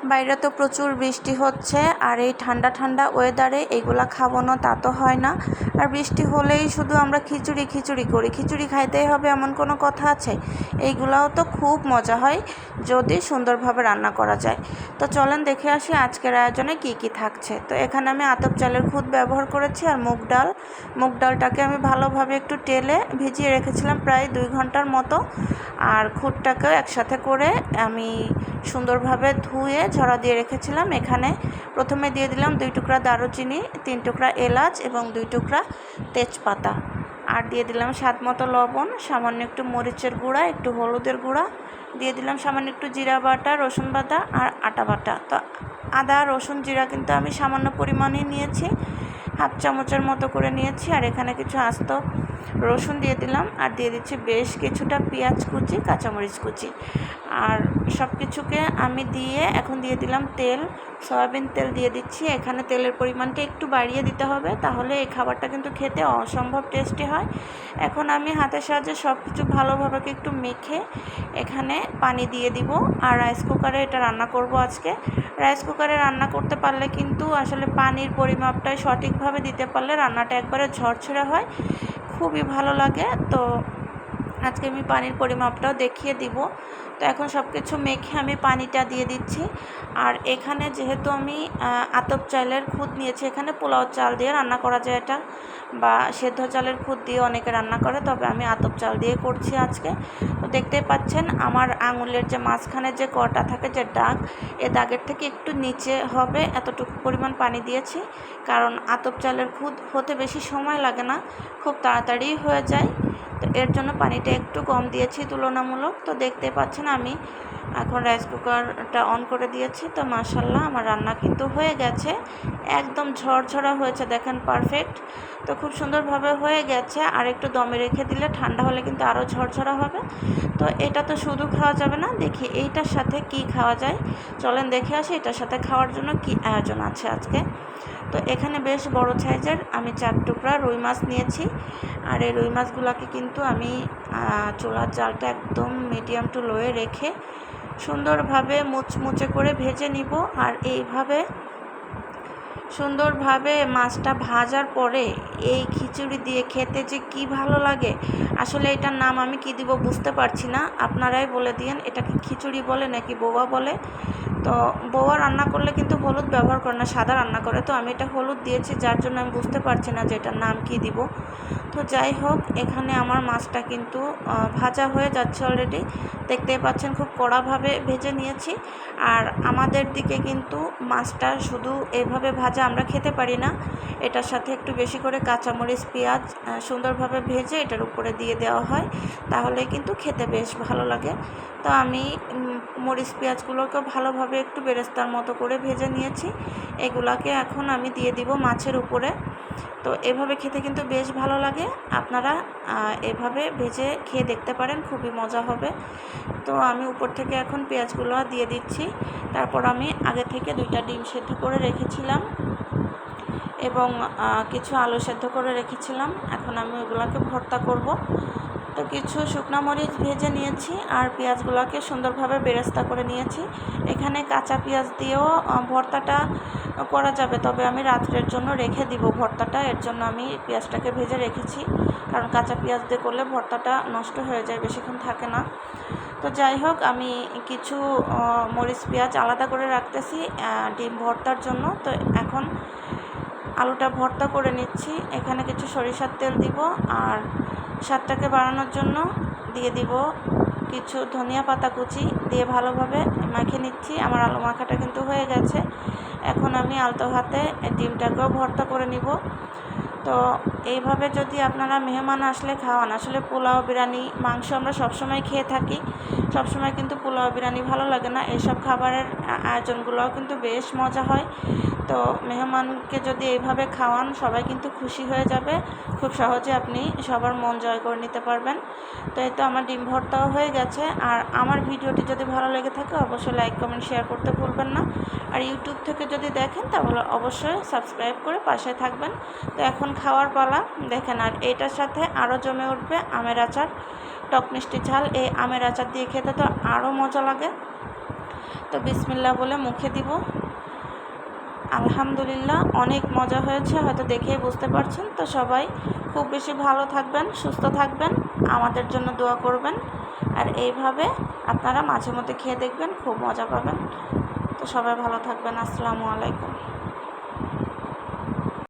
বাইরে তো প্রচুর বৃষ্টি হচ্ছে, আর এই ঠান্ডা ঠান্ডা ওয়েদারে এইগুলা খাবো না তা তো হয় না। আর বৃষ্টি হলেই শুধু আমরা খিচুড়ি খিচুড়ি করি, খিচুড়ি খাইতেই হবে এমন কোনো কথা আছে? এইগুলাও তো খুব মজা হয় যদি সুন্দরভাবে রান্না করা যায়। তো চলেন দেখে আসি আজকের আয়োজনে কি কি থাকছে। তো এখানে আমি আতপ চালের খুদ ব্যবহার করেছি আর মুগ ডালটাকে আমি ভালোভাবে একটু টেলে ভিজিয়ে রেখেছিলাম প্রায় 2 ঘন্টার মতো। আর খুদটাকেও একসাথে করে আমি সুন্দরভাবে ধুয়ে ঝরা দিয়ে রেখেছিলাম। এখানে প্রথমে দিয়ে দিলাম 2 টুকরা দারুচিনি, 3 টুকরা এলাচ এবং 2 টুকরা তেজপাতা। আর দিয়ে দিলাম স্বাদ মতো লবণ, সামান্য একটু মরিচের গুঁড়া, একটু হলুদের গুঁড়া, দিয়ে দিলাম সামান্য একটু জিরা বাটা, রসুন বাটা আর আটা বাটা। তো আদা রসুন জিরা কিন্তু আমি সামান্য পরিমাণে নিয়েছি, হাফ চামচের মতো করে নিয়েছি। আর এখানে কিছু আস্ত রসুন দিয়ে দিলাম, আর দিয়ে দিচ্ছি বেশ কিছুটা পেঁয়াজ কুচি, কাঁচামরিচ কুচি। আর সব কিছুকে আমি দিয়ে এখন দিয়ে দিলাম তেল, সয়াবিন তেল দিয়ে দিচ্ছি। এখানে তেলের পরিমাণটা একটু বাড়িয়ে দিতে হবে, তাহলে এই খাবারটা কিন্তু খেতে অসম্ভব টেস্টি হয়। এখন আমি হাতের সাহায্যে সব কিছু ভালোভাবে একটু মেখে এখানে পানি দিয়ে দিব। আর রাইস কুকারে এটা রান্না করব আজকে। রাইস কুকারে রান্না করতে পারলে কিন্তু আসলে পানির পরিমাপটাই সঠিকভাবে দিতে পারলে রান্নাটা একবারে ঝরঝরে হয়, খুবই ভালো লাগে। তো আজকে আমি পানির পরিমাপটাও দেখিয়ে দিব। তো এখন সব কিছু মেখে আমি পানিটা দিয়ে দিচ্ছি। আর এখানে যেহেতু আমি আতপ চালের খুদ নিয়েছি, এখানে পোলাও চাল দিয়ে রান্না করা যায় এটা, বা সেদ্ধ চালের খুদ দিয়ে অনেকে রান্না করে, তবে আমি আতপ চাল দিয়ে করছি আজকে। তো দেখতেই পাচ্ছেন আমার আঙুলের যে মাঝখানে যে কটা থাকে, যে দাগ, এ দাগের থেকে একটু নিচে হবে এতটুকু পরিমাণ পানি দিয়েছি। কারণ আতপ চালের খুদ হতে বেশি সময় লাগে না, খুব তাড়াতাড়ি হয়ে যায়। তো এর জন্য পানিটা একটু কম দিয়েছি তুলনামূলক। তো দেখতে পাচ্ছেন আমি এখন রাইস কুকারটা অন করে দিয়েছি। তো মাশাআল্লাহ আমার রান্না কিন্তু হয়ে গেছে, একদম ঝরঝরা হয়েছে, দেখেন পারফেক্ট। তো খুব সুন্দরভাবে হয়ে গেছে। আর একটু দমে রেখে দিলে ঠান্ডা হলে কিন্তু আরও ঝরঝরা হবে। তো এটা তো শুধু খাওয়া যাবে না, দেখি এইটার সাথে কি খাওয়া যায়, চলেন দেখে আসি এটার সাথে খাওয়ার জন্য কি আয়োজন আছে আজকে। তো এখানে বেশ বড় সাইজের আমি 4 টুকরা রুই মাছ নিয়েছি। আর এই রুই মাছগুলোকে কিন্তু আমি চুলার জালটা একদম মিডিয়াম টু লোয়ে রেখে সুন্দরভাবে মুচমুচে করে ভেজে নিব। আর এইভাবে সুন্দরভাবে মাছটা ভাজার পরে এই খিচুড়ি দিয়ে খেতে যে কি ভালো লাগে, আসলে এটার নাম আমি কি দিব বুঝতে পারছি না, আপনারাই বলে দিয়েন এটাকে খিচুড়ি বলে নাকি বোয়া বলে। তো বোয়া রান্না করলে কিন্তু হলুদ ব্যবহার করে না, সাদা রান্না করে। তো আমি এটা হলুদ দিয়েছি, যার জন্য আমি বুঝতে পারছি না যে এটার নাম কি দিব। তো যাই হোক, এখানে আমার মাছটা কিন্তু ভাজা হয়ে যাচ্ছে অলরেডি, দেখতেই পাচ্ছেন খুব কড়াভাবে ভেজে নিয়েছি। আর আমাদের দিকে কিন্তু মাছটা শুধু এভাবে ভাজা আমরা খেতে পারি না, এটার সাথে একটু বেশি করে কাঁচামরিচ পেঁয়াজ সুন্দরভাবে ভেজে এটার উপরে দিয়ে দেওয়া হয়, তাহলে কিন্তু খেতে বেশ ভালো লাগে। তো আমি মরিচ পেঁয়াজগুলোকে ভালোভাবে একটু বেরেস্তার মতো করে ভেজে নিয়েছি, এগুলাকে এখন আমি দিয়ে দিব মাছের উপরে। তো এভাবে খেতে কিন্তু বেশ ভালো লাগে, আপনারা এভাবে ভেজে খেয়ে দেখতে পারেন, খুবই মজা হবে। তো আমি উপর থেকে এখন পেঁয়াজগুলো দিয়ে দিচ্ছি। তারপর আমি আগে থেকে 2টা ডিম সেদ্ধ করে রেখেছিলাম এবং কিছু আলু সেদ্ধ করে রেখেছিলাম, এখন আমি ওগুলোকে ভর্তা করব। তো কিছু শুকনো মরিচ ভেজে নিয়েছি আর পেঁয়াজগুলোকে সুন্দরভাবে বেরেস্তা করে নিয়েছি। এখানে কাঁচা পেঁয়াজ দিয়েও ভর্তাটা করা যাবে, তবে আমি রাত্রের জন্য রেখে দিব ভর্তাটা, এর জন্য আমি পেঁয়াজটাকে ভেজে রেখেছি, কারণ কাঁচা পেঁয়াজ দিয়ে করলে ভর্তাটা নষ্ট হয়ে যায়, বেশিক্ষণ থাকে না। তো যাই হোক, আমি কিছু মরিচ পেঁয়াজ আলাদা করে রাখতেছি ডিম ভর্তার জন্য। তো এখন আলুটা ভর্তা করে নিচ্ছি। এখানে কিছু সরিষার তেল দিব, আর স্বাদটাকে বাড়ানোর জন্য দিয়ে দিব কিছু ধনিয়া পাতা কুচি, দিয়ে ভালোভাবে মাখিয়ে নিচ্ছি। আমার আলু মাখাটা কিন্তু হয়ে গেছে। এখন আমি আলতো হাতে ডিমটাকেও ভর্তা করে নিব। তো এইভাবে যদি আপনারা মেহমান আসলে খাওয়ান, আসলে পোলাও বিরিয়ানি মাংস আমরা সবসময় খেয়ে থাকি, সবসময় কিন্তু পোলাও বিরিয়ানি ভালো লাগে না, এইসব খাবারের আয়োজনগুলোও কিন্তু বেশ মজা হয়। তো মেহমানকে যদি এইভাবে খাওয়ান, সবাই কিন্তু খুশি হয়ে যাবে, খুব সহজে আপনি সবার মন জয় করে নিতে পারবেন। তো এই তো আমার ডিম ভর্তাও হয়ে গেছে। আর আমার ভিডিওটি যদি ভালো লেগে থাকে অবশ্যই লাইক কমেন্ট শেয়ার করতে ভুলবেন না। আর ইউটিউব থেকে যদি দেখেন তাহলে অবশ্যই সাবস্ক্রাইব করে পাশে থাকবেন। তো এখন খাওয়ার পালা, দেখেন। আর এইটার সাথে আরও জমে উঠবে আমের আচার, টক মিষ্টি ঝাল। এই আমের আচার দিয়ে খেতে তো আরও মজা লাগে। তো বিসমিল্লাহ বলে মুখে দিব। আলহামদুলিল্লাহ অনেক মজা হয়েছে, হয়তো দেখেই বুঝতে পারছেন। তো সবাই খুব বেশি ভালো থাকবেন, সুস্থ থাকবেন, আমাদের জন্য দোয়া করবেন। আর এইভাবে আপনারা মাঝে মধ্যে খেয়ে দেখবেন, খুব মজা পাবেন। তো সবাই ভালো থাকবেন। আসসালামু আলাইকুম।